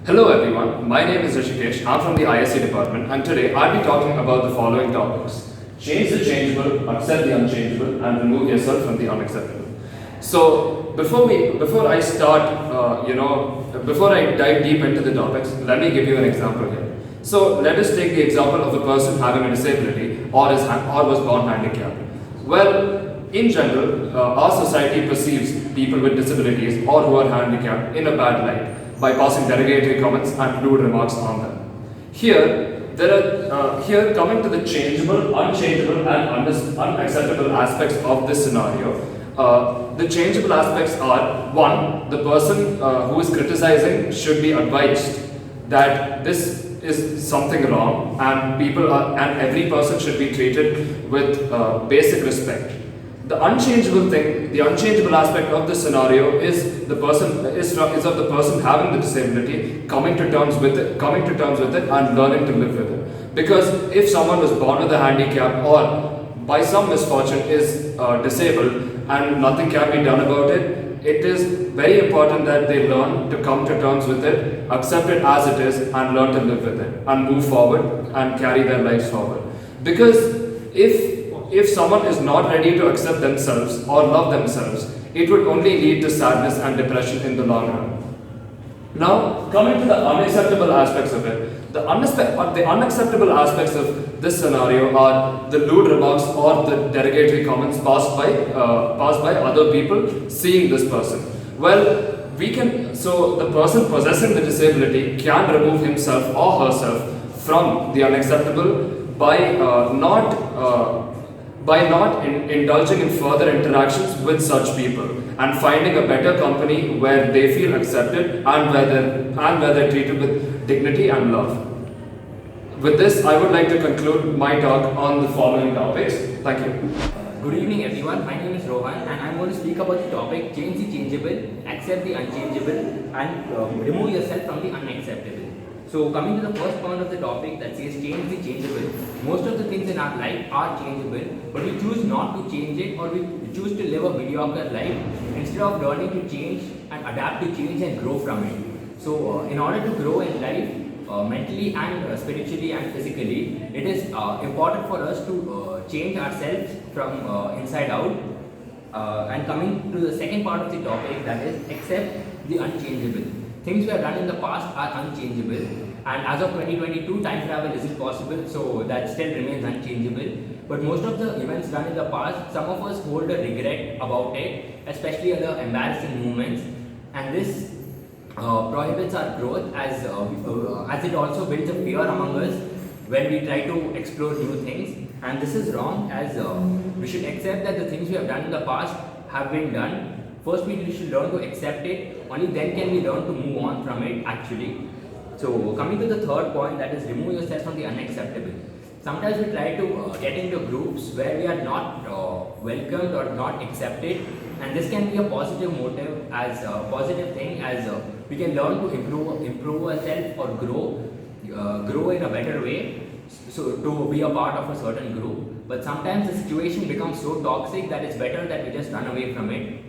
Hello everyone, my name is Rishikesh, I'm from the ISC department and today I'll be talking about the following topics. Change the changeable, accept the unchangeable and remove yourself from the unacceptable. So before I start, before I dive deep into the topics, let me give you an example here. So let us take the example of a person having a disability or was born handicapped. Well, in general, our society perceives people with disabilities or who are handicapped in a bad light by passing derogatory comments and lewd remarks on them. Here coming to the changeable, unchangeable, and unacceptable aspects of this scenario. The changeable aspects are: one, the person who is criticizing should be advised that this is something wrong, and every person should be treated with basic respect. The unchangeable aspect of this scenario is of the person having the disability coming to terms with it, and learning to live with it. Because if someone was born with a handicap or by some misfortune is disabled and nothing can be done about it, it is very important that they learn to come to terms with it, accept it as it is, and learn to live with it, and move forward and carry their lives forward. Because if someone is not ready to accept themselves or love themselves, it would only lead to sadness and depression in the long run. Now, coming to the unacceptable aspects of it, the unacceptable aspects of this scenario are the lewd remarks or the derogatory comments passed by other people seeing this person. Well, so the person possessing the disability can remove himself or herself from the unacceptable by not indulging in further interactions with such people and finding a better company where they feel accepted and where they're treated with dignity and love. With this, I would like to conclude my talk on the following topics. Thank you. Good evening everyone, my name is Rohan and I'm going to speak about the topic change the changeable, accept the unchangeable and remove yourself from the unacceptable. So coming to the first point of the topic that says change the changeable. Most of the things in our life are changeable, but we choose not to change it, or we choose to live a mediocre life instead of learning to change and adapt to change and grow from it. So in order to grow in life, mentally and spiritually and physically, it is important for us to change ourselves from inside out. And coming to the second part of the topic, that is accept the unchangeable. Things we have done in the past are unchangeable, and as of 2022, time travel isn't possible, so that still remains unchangeable. But most of the events done in the past, some of us hold a regret about it, especially the embarrassing moments, and this prohibits our growth as it also builds a fear among us when we try to explore new things. And this is wrong, as we should accept that the things we have done in the past have been done. First, we should learn to accept it, only then can we learn to move on from it actually. So coming to the third point, that is remove yourself from the unacceptable. Sometimes we try to get into groups where we are not welcomed or not accepted, and this can be a positive motive, as a positive thing, as we can learn to improve ourselves or grow in a better way, so to be a part of a certain group. But sometimes the situation becomes so toxic that it's better that we just run away from it.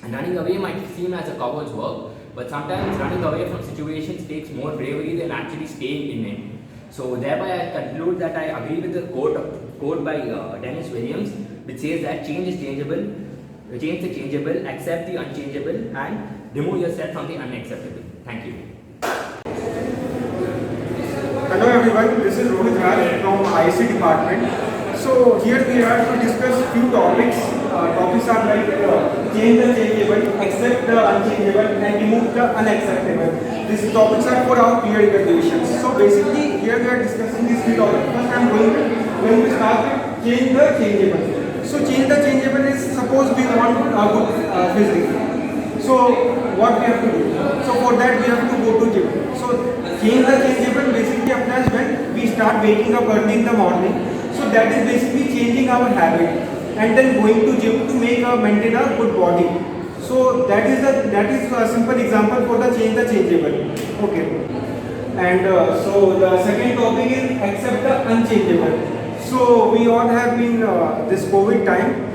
And running away might seem as a coward's work, but sometimes running away from situations takes more bravery than actually staying in it. So thereby I conclude that I agree with the quote by Dennis Williams, which says that change the changeable, accept the unchangeable, and remove yourself from the unacceptable. Thank you. Hello everyone, this is Rohit Raj from ISC department. So here we are to discuss few topics. Topics are like change the changeable, accept the unchangeable, and remove the unacceptable. These topics are for our peer evaluations. So basically here we are discussing these three topics. First I am going to start with change the changeable. So change the changeable is, suppose we want a good physique. So what we have to do? So for that we have to go to gym. So change the changeable basically applies when we start waking up early in the morning. So that is basically changing our habit, and then going to gym to maintain a good body. So that is a simple example for the change the changeable. Okay. And so the second topic is accept the unchangeable. So we all have been this COVID time.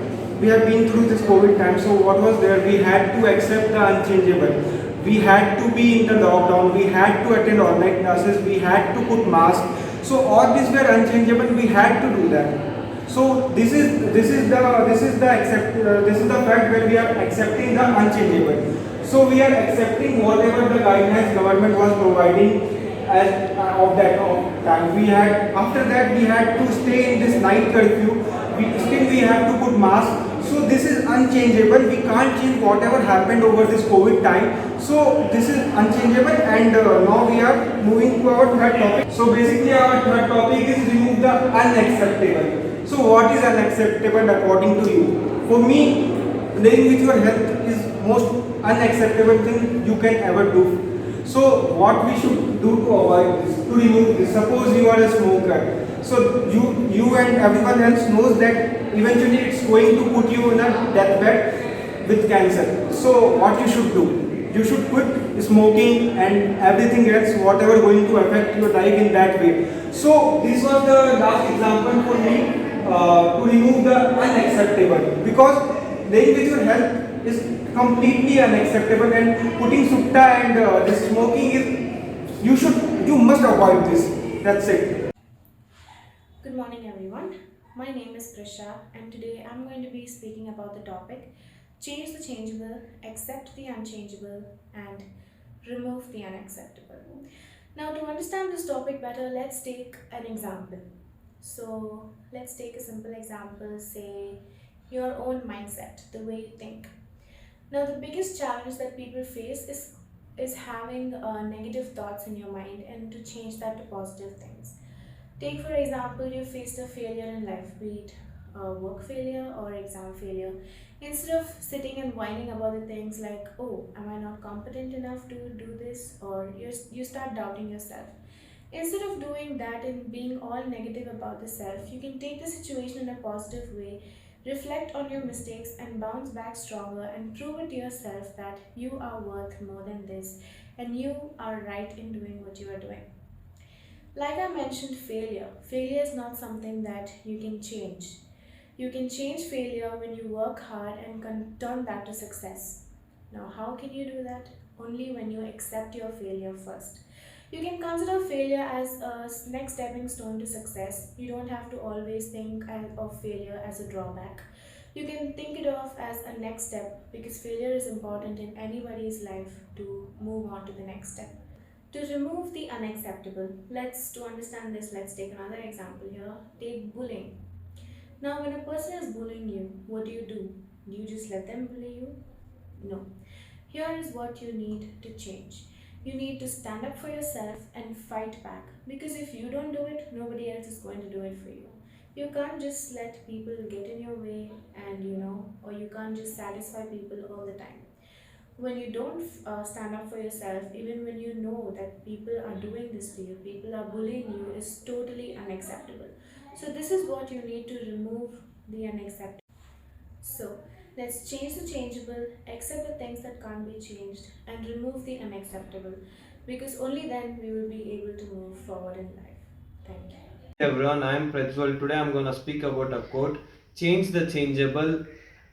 We have been through this COVID time. So what was there? We had to accept the unchangeable. we had to be in the lockdown, we had to attend online classes, we had to put masks. So all these were unchangeable. We had to do that. So this is the fact where we are accepting the unchangeable. So we are accepting whatever the guidelines government was providing as of that time. We had after that we had to stay in this night curfew. We have to put masks. So this is unchangeable. We can't change whatever happened over this COVID time. So this is unchangeable, and now we are moving to our third topic. So basically our third topic is remove the unacceptable. So what is unacceptable according to you? For me, playing with your health is most unacceptable thing you can ever do. So what we should do to avoid this, to remove this? Suppose you are a smoker. So you and everyone else knows that eventually it's going to put you in a deathbed with cancer. So what you should do? You should quit smoking and everything else, whatever going to affect your life in that way. So this was the last example for me to remove the unacceptable, because playing with your health is completely unacceptable, and putting sutta and this smoking is you must avoid this. That's it. Good morning, everyone. My name is Prisha, and today I'm going to be speaking about the topic change the changeable, accept the unchangeable, and remove the unacceptable. Now, to understand this topic better, let's take an example. So, let's take a simple example, say your own mindset, the way you think. Now, the biggest challenge that people face is having negative thoughts in your mind, and to change that to positive things. Take for example, you faced a failure in life, be it work failure or exam failure. Instead of sitting and whining about the things like, oh, am I not competent enough to do this? Or you start doubting yourself. Instead of doing that and being all negative about the self, you can take the situation in a positive way, reflect on your mistakes, and bounce back stronger and prove it to yourself that you are worth more than this and you are right in doing what you are doing. Like I mentioned, failure. Failure is not something that you can change. You can change failure when you work hard and can turn that to success. Now, how can you do that? Only when you accept your failure first. You can consider failure as a next stepping stone to success. You don't have to always think of failure as a drawback. You can think it of as a next step, because failure is important in anybody's life to move on to the next step. To remove the unacceptable, to understand this, let's take another example here. Take bullying. Now, when a person is bullying you, what do? Do you just let them bully you? No. Here is what you need to change. You need to stand up for yourself and fight back, because if you don't do it, nobody else is going to do it for you. You can't just let people get in your way, or you can't just satisfy people all the time. When you don't stand up for yourself, even when you know that people are doing this to you, people are bullying you, is totally unacceptable. So this is what you need to remove the unacceptable. So let's change the changeable, accept the things that can't be changed, and remove the unacceptable, because only then we will be able to move forward in life. Thank you. Hey everyone, I am Prajwal. Today I am going to speak about a quote: change the changeable,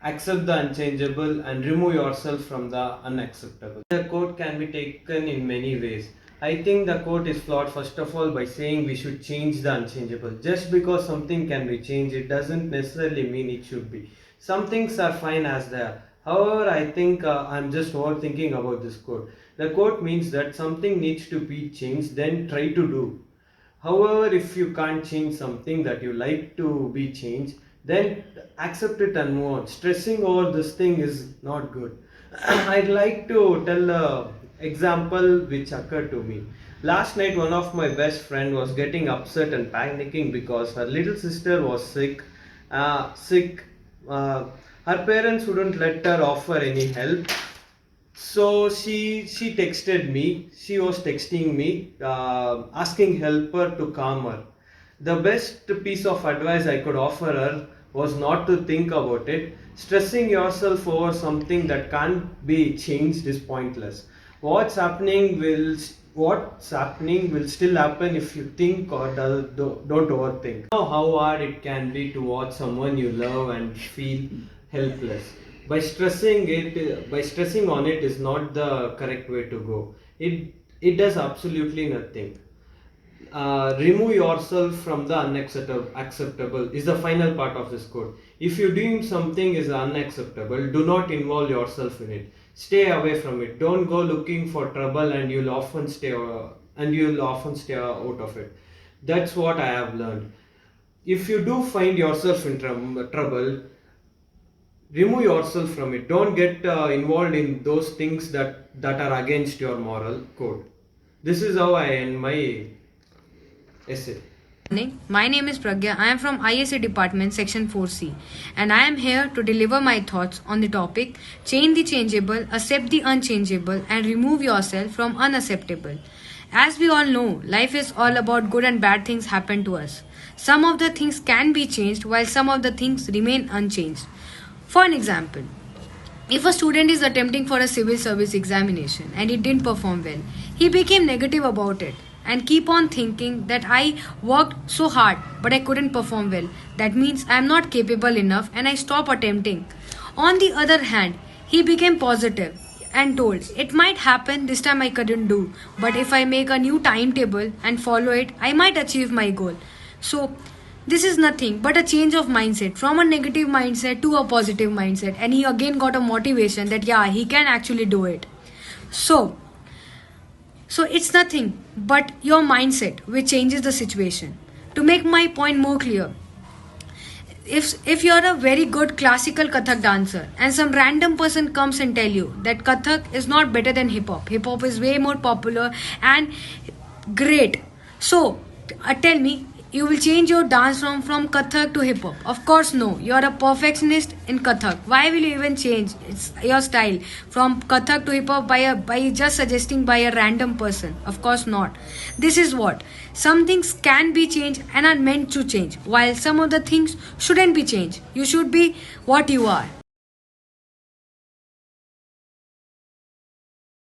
accept the unchangeable, and remove yourself from the unacceptable. The quote can be taken in many ways. I think the quote is flawed, first of all, by saying we should change the unchangeable. Just because something can be changed, it doesn't necessarily mean it should be. Some things are fine as they are. However, I think I'm just overthinking about this quote. The quote means that something needs to be changed, then try to do. However, if you can't change something that you like to be changed, then accept it and move on. Stressing over this thing is not good. I'd like to tell an example which occurred to me. Last night, one of my best friend was getting upset and panicking because her little sister was sick. Sick. Her parents wouldn't let her offer any help. So she texted me. She was texting me, asking helper to calm her. The best piece of advice I could offer her was not to think about it. Stressing yourself over something that can't be changed is pointless. What's happening will still happen if you think or don't overthink. You know how hard it can be to watch someone you love and feel helpless. By stressing on it is not the correct way to go. It does absolutely nothing. Remove yourself from the unacceptable is the final part of this quote. If you doing something is unacceptable, do not involve yourself in it. Stay away from it. Don't go looking for trouble, and you'll often stay out of it. That's what I have learned. If you do find yourself in trouble, remove yourself from it. Don't get involved in those things that are against your moral code. This is how I end my essay. Morning. My name is Pragya. I am from ISA Department Section 4C, and I am here to deliver my thoughts on the topic change the changeable, accept the unchangeable, and remove yourself from unacceptable. As we all know, life is all about good and bad things happen to us. Some of the things can be changed while some of the things remain unchanged. For an example, if a student is attempting for a civil service examination and he didn't perform well, he became negative about it and keep on thinking that I worked so hard but I couldn't perform well. That means I am not capable enough and I stop attempting. On the other hand, he became positive and told it might happen this time I couldn't do, but if I make a new timetable and follow it, I might achieve my goal. So this is nothing but a change of mindset from a negative mindset to a positive mindset, and he again got a motivation that yeah, he can actually do it. So it's nothing but your mindset which changes the situation. To make my point more clear, if you're a very good classical Kathak dancer and some random person comes and tell you that Kathak is not better than hip hop is way more popular and great. So tell me, you will change your dance from Kathak to hip hop? Of course no. You are a perfectionist in Kathak. Why will you even change your style from Kathak to hip hop by just suggesting by a random person? Of course not. This is what some things can be changed and are meant to change, while some of the things shouldn't be changed. You should be what you are.